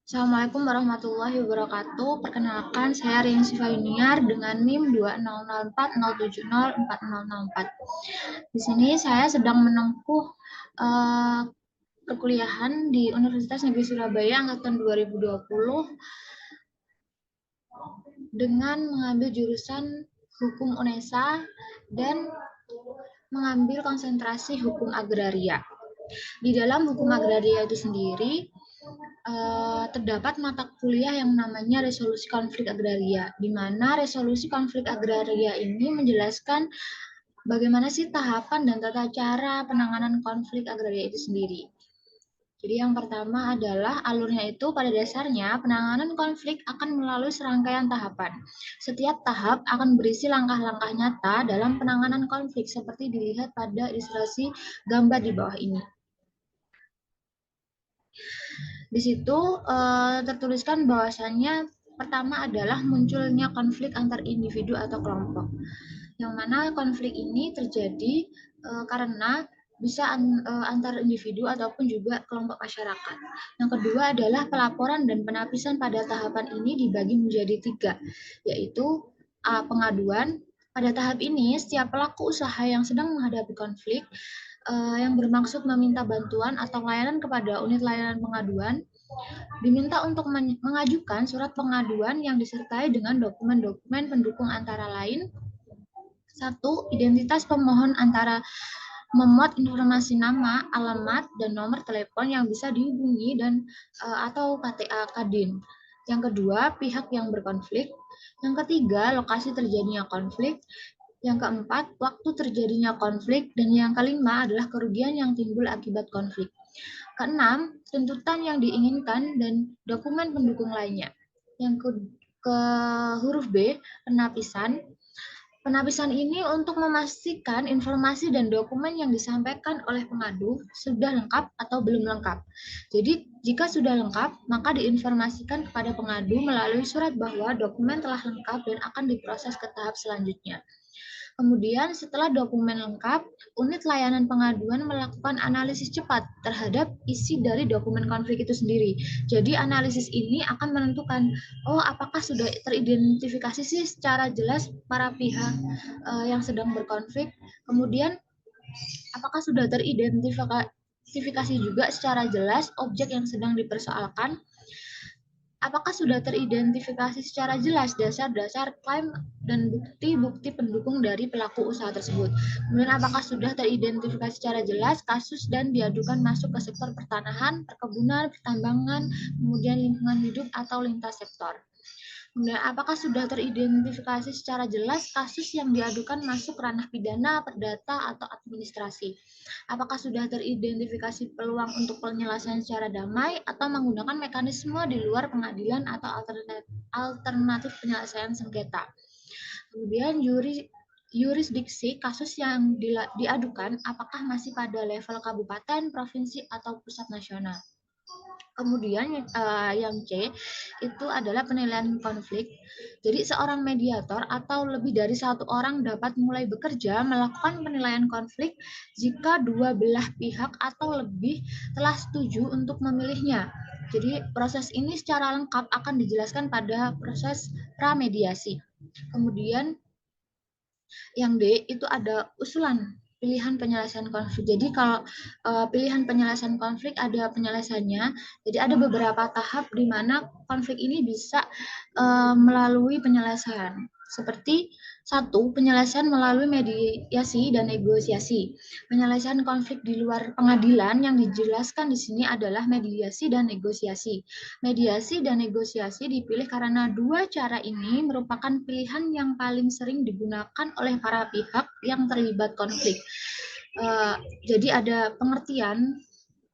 Assalamualaikum warahmatullahi wabarakatuh. Perkenalkan, saya Rian Sifayuniar dengan NIM 2004070404. Di sini saya sedang menempuh perkuliahan di Universitas Negeri Surabaya angkatan 2020 dengan mengambil jurusan Hukum UNESA dan mengambil konsentrasi Hukum Agraria. Di dalam Hukum Agraria itu sendiri terdapat mata kuliah yang namanya resolusi konflik agraria, di mana resolusi konflik agraria ini menjelaskan bagaimana sih tahapan dan tata cara penanganan konflik agraria itu sendiri. Jadi yang pertama adalah alurnya itu pada dasarnya penanganan konflik akan melalui serangkaian tahapan. Setiap tahap akan berisi langkah-langkah nyata dalam penanganan konflik seperti dilihat pada ilustrasi gambar di bawah ini. Di situ tertuliskan bahwasannya pertama adalah munculnya konflik antar individu atau kelompok. Yang mana konflik ini terjadi karena bisa antar individu ataupun juga kelompok masyarakat. Yang kedua adalah pelaporan dan penapisan pada tahapan ini dibagi menjadi 3, yaitu pengaduan. Pada tahap ini, setiap pelaku usaha yang sedang menghadapi konflik yang bermaksud meminta bantuan atau layanan kepada unit layanan pengaduan diminta untuk mengajukan surat pengaduan yang disertai dengan dokumen-dokumen pendukung antara lain: 1. Identitas pemohon antara memuat informasi nama, alamat, dan nomor telepon yang bisa dihubungi dan atau KTA Kadin. Yang kedua, pihak yang berkonflik. Yang ketiga, lokasi terjadinya konflik. Yang keempat, waktu terjadinya konflik. Dan yang kelima adalah kerugian yang timbul akibat konflik. Keenam, tuntutan yang diinginkan dan dokumen pendukung lainnya. Yang ke huruf B, penapisan. Penapisan ini untuk memastikan informasi dan dokumen yang disampaikan oleh pengadu sudah lengkap atau belum lengkap. Jadi, jika sudah lengkap, maka diinformasikan kepada pengadu melalui surat bahwa dokumen telah lengkap dan akan diproses ke tahap selanjutnya. Kemudian setelah dokumen lengkap, unit layanan pengaduan melakukan analisis cepat terhadap isi dari dokumen konflik itu sendiri. Jadi analisis ini akan menentukan, apakah sudah teridentifikasi sih secara jelas para pihak yang sedang berkonflik. Kemudian apakah sudah teridentifikasi juga secara jelas objek yang sedang dipersoalkan. Apakah sudah teridentifikasi secara jelas dasar-dasar klaim dan bukti-bukti pendukung dari pelaku usaha tersebut. Kemudian apakah sudah teridentifikasi secara jelas kasus dan diadukan masuk ke sektor pertanahan, perkebunan, pertambangan, kemudian lingkungan hidup atau lintas sektor. Kemudian apakah sudah teridentifikasi secara jelas kasus yang diadukan masuk ranah pidana, perdata, atau administrasi. Apakah sudah teridentifikasi peluang untuk penyelesaian secara damai atau menggunakan mekanisme di luar pengadilan atau alternatif penyelesaian sengketa. Kemudian yurisdiksi kasus yang diadukan apakah masih pada level kabupaten, provinsi, atau pusat nasional. Kemudian yang C itu adalah penilaian konflik. Jadi seorang mediator atau lebih dari satu orang dapat mulai bekerja melakukan penilaian konflik jika dua belah pihak atau lebih telah setuju untuk memilihnya. Jadi proses ini secara lengkap akan dijelaskan pada proses pramediasi. Kemudian yang D itu ada usulan pilihan penyelesaian konflik. Jadi kalau pilihan penyelesaian konflik ada penyelesaiannya. Jadi ada beberapa tahap di mana konflik ini bisa melalui penyelesaian. Seperti 1, penyelesaian melalui mediasi dan negosiasi. Penyelesaian konflik di luar pengadilan yang dijelaskan di sini adalah mediasi dan negosiasi. Mediasi dan negosiasi dipilih karena dua cara ini merupakan pilihan yang paling sering digunakan oleh para pihak yang terlibat konflik. Jadi ada pengertian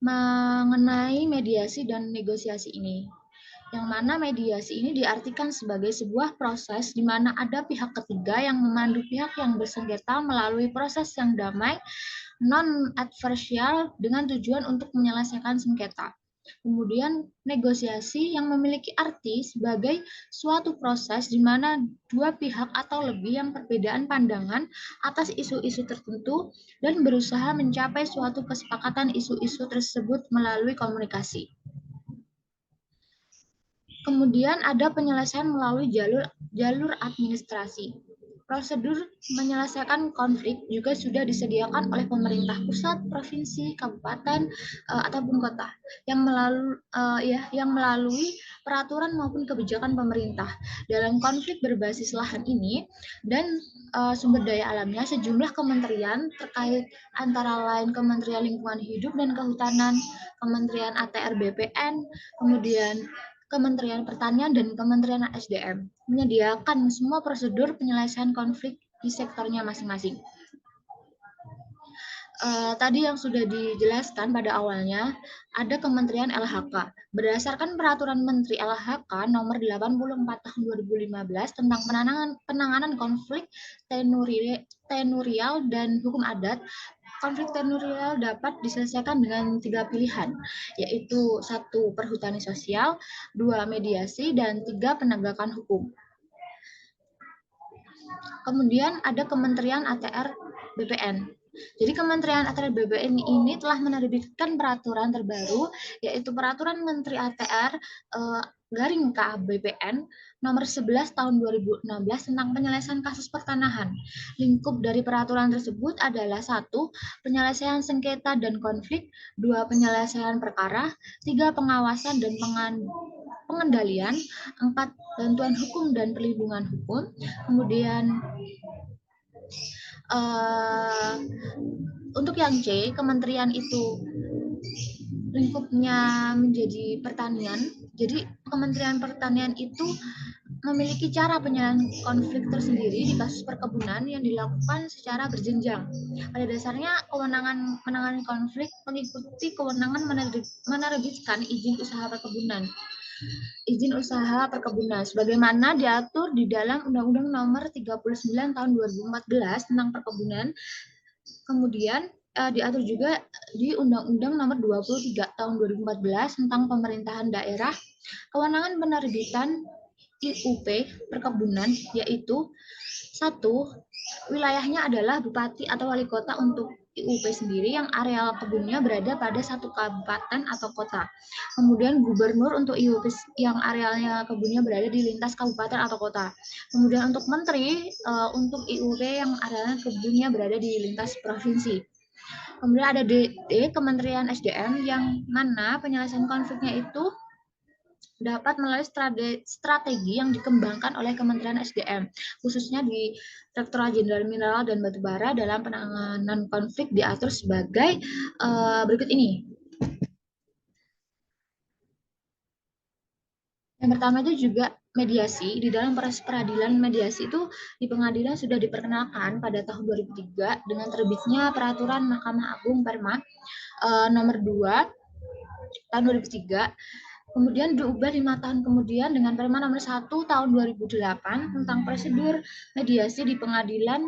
mengenai mediasi dan negosiasi ini, yang mana mediasi ini diartikan sebagai sebuah proses di mana ada pihak ketiga yang memandu pihak yang bersengketa melalui proses yang damai, non-adversial dengan tujuan untuk menyelesaikan sengketa. Kemudian negosiasi yang memiliki arti sebagai suatu proses di mana dua pihak atau lebih yang perbedaan pandangan atas isu-isu tertentu dan berusaha mencapai suatu kesepakatan isu-isu tersebut melalui komunikasi. Kemudian ada penyelesaian melalui jalur administrasi. Prosedur menyelesaikan konflik juga sudah disediakan oleh pemerintah pusat, provinsi, kabupaten, ataupun kota yang melalui peraturan maupun kebijakan pemerintah. Dalam konflik berbasis lahan ini dan sumber daya alamnya, sejumlah kementerian terkait antara lain Kementerian Lingkungan Hidup dan Kehutanan, Kementerian ATR BPN, kemudian Kementerian Pertanian dan Kementerian SDM menyediakan semua prosedur penyelesaian konflik di sektornya masing-masing. Tadi yang sudah dijelaskan pada awalnya, ada Kementerian LHK. Berdasarkan Peraturan Menteri LHK Nomor 84 Tahun 2015 tentang penanganan konflik tenurial dan hukum adat, konflik tenurial dapat diselesaikan dengan 3 pilihan, yaitu 1 perhutani sosial, 2 mediasi, dan 3 penegakan hukum. Kemudian ada Kementerian ATR BPN. Jadi Kementerian ATR BPN ini telah menerbitkan peraturan terbaru, yaitu Peraturan Menteri ATR garing KBPN nomor 11 tahun 2016 tentang penyelesaian kasus pertanahan. Lingkup dari peraturan tersebut adalah 1. Penyelesaian sengketa dan konflik, 2. Penyelesaian perkara, 3. Pengawasan dan pengendalian, 4. Bantuan hukum dan perlindungan hukum, kemudian untuk yang C, kementerian itu lingkupnya menjadi pertanian. Jadi Kementerian Pertanian itu memiliki cara penyelesaian konflik tersendiri di kasus perkebunan yang dilakukan secara berjenjang. Pada dasarnya, kewenangan menangani konflik mengikuti kewenangan menerbitkan izin usaha perkebunan sebagaimana diatur di dalam Undang-Undang Nomor 39 Tahun 2014 tentang perkebunan. Kemudian diatur juga di Undang-Undang Nomor 23 Tahun 2014 tentang pemerintahan daerah. Kewenangan penerbitan IUP perkebunan yaitu 1. Wilayahnya adalah bupati atau wali kota untuk IUP sendiri yang areal kebunnya berada pada satu kabupaten atau kota. Kemudian gubernur untuk IUP yang arealnya kebunnya berada di lintas kabupaten atau kota. Kemudian untuk menteri untuk IUP yang arealnya kebunnya berada di lintas provinsi. Kemudian ada DD, Kementerian SDM, yang mana penyelesaian konfliknya itu dapat melalui strategi yang dikembangkan oleh Kementerian SDM, khususnya di Direktorat Jenderal Mineral dan Batubara. Dalam penanganan konflik diatur sebagai berikut ini. Yang pertama itu juga mediasi. Di dalam proses peradilan, mediasi itu di pengadilan sudah diperkenalkan pada tahun 2003 dengan terbitnya Peraturan Mahkamah Agung Perma nomor 2 tahun 2003. Kemudian diubah 5 tahun kemudian dengan Perma nomor 1 tahun 2008 tentang prosedur mediasi di pengadilan.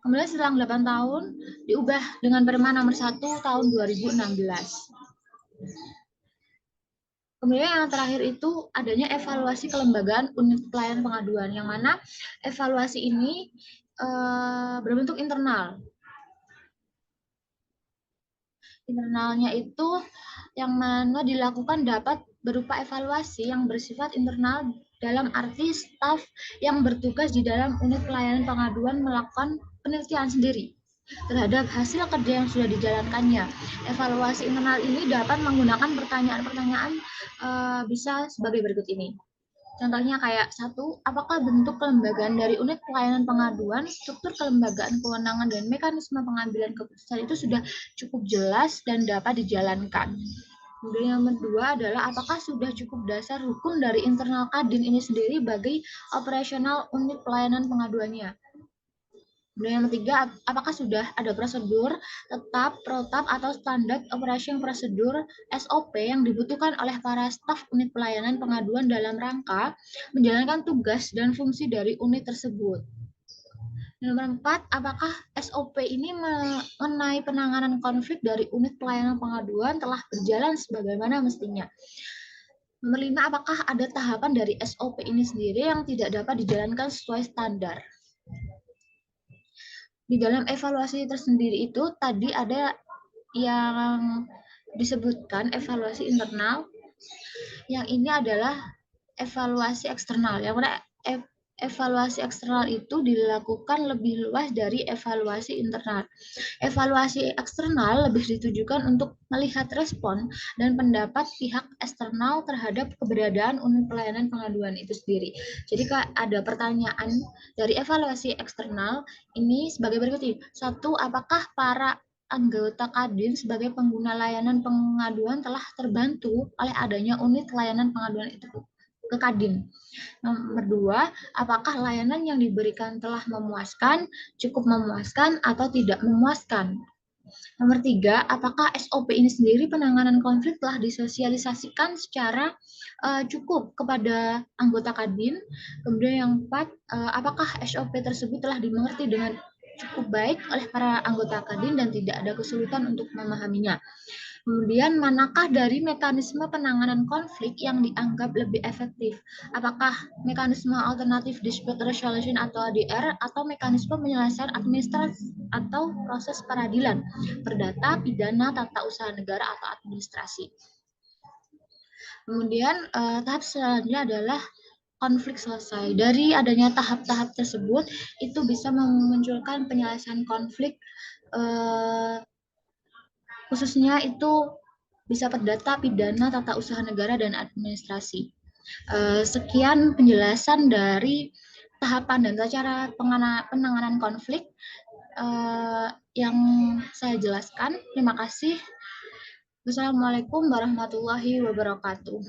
Kemudian setelah 8 tahun diubah dengan Perma nomor 1 tahun 2016. Kemudian yang terakhir itu adanya evaluasi kelembagaan unit pelayanan pengaduan, yang mana evaluasi ini berbentuk internal. Internalnya itu yang mana dilakukan dapat berupa evaluasi yang bersifat internal dalam arti staf yang bertugas di dalam unit pelayanan pengaduan melakukan penelitian sendiri terhadap hasil kerja yang sudah dijalankannya. Evaluasi internal ini dapat menggunakan pertanyaan-pertanyaan bisa sebagai berikut ini. Contohnya kayak 1, apakah bentuk kelembagaan dari unit pelayanan pengaduan, struktur kelembagaan, kewenangan, dan mekanisme pengambilan keputusan itu sudah cukup jelas dan dapat dijalankan. Kemudian yang kedua adalah apakah sudah cukup dasar hukum dari internal Kadin ini sendiri bagi operasional unit pelayanan pengaduannya. Kemudian yang ketiga, apakah sudah ada prosedur tetap, protap, atau standar operation prosedur SOP yang dibutuhkan oleh para staf unit pelayanan pengaduan dalam rangka menjalankan tugas dan fungsi dari unit tersebut. Nomor 4, apakah SOP ini mengenai penanganan konflik dari unit pelayanan pengaduan telah berjalan sebagaimana mestinya. Nomor 5, apakah ada tahapan dari SOP ini sendiri yang tidak dapat dijalankan sesuai standar. Di dalam evaluasi tersendiri itu tadi ada yang disebutkan evaluasi internal. Yang ini adalah evaluasi eksternal. Yang mana evaluasi eksternal itu dilakukan lebih luas dari evaluasi internal. Evaluasi eksternal lebih ditujukan untuk melihat respon dan pendapat pihak eksternal terhadap keberadaan unit pelayanan pengaduan itu sendiri. Jadi Kak, ada pertanyaan dari evaluasi eksternal ini sebagai berikut ini. Satu, apakah para anggota Kadin sebagai pengguna layanan pengaduan telah terbantu oleh adanya unit layanan pengaduan itu ke Kadin? Nomor dua, apakah layanan yang diberikan telah memuaskan, cukup memuaskan, atau tidak memuaskan? Nomor tiga, apakah SOP ini sendiri penanganan konflik telah disosialisasikan secara cukup kepada anggota Kadin? Kemudian yang empat, apakah SOP tersebut telah dimengerti dengan cukup baik oleh para anggota Kadin dan tidak ada kesulitan untuk memahaminya? Kemudian, manakah dari mekanisme penanganan konflik yang dianggap lebih efektif? Apakah mekanisme alternatif dispute resolution atau ADR atau mekanisme penyelesaian administrasi atau proses peradilan, perdata, pidana, tata usaha negara atau administrasi? Kemudian tahap selanjutnya adalah konflik selesai. Dari adanya tahap-tahap tersebut, itu bisa memunculkan penyelesaian konflik khususnya itu bisa perdata, pidana, tata usaha negara, dan administrasi. Sekian penjelasan dari tahapan dan cara penanganan konflik yang saya jelaskan. Terima kasih. Wassalamualaikum warahmatullahi wabarakatuh.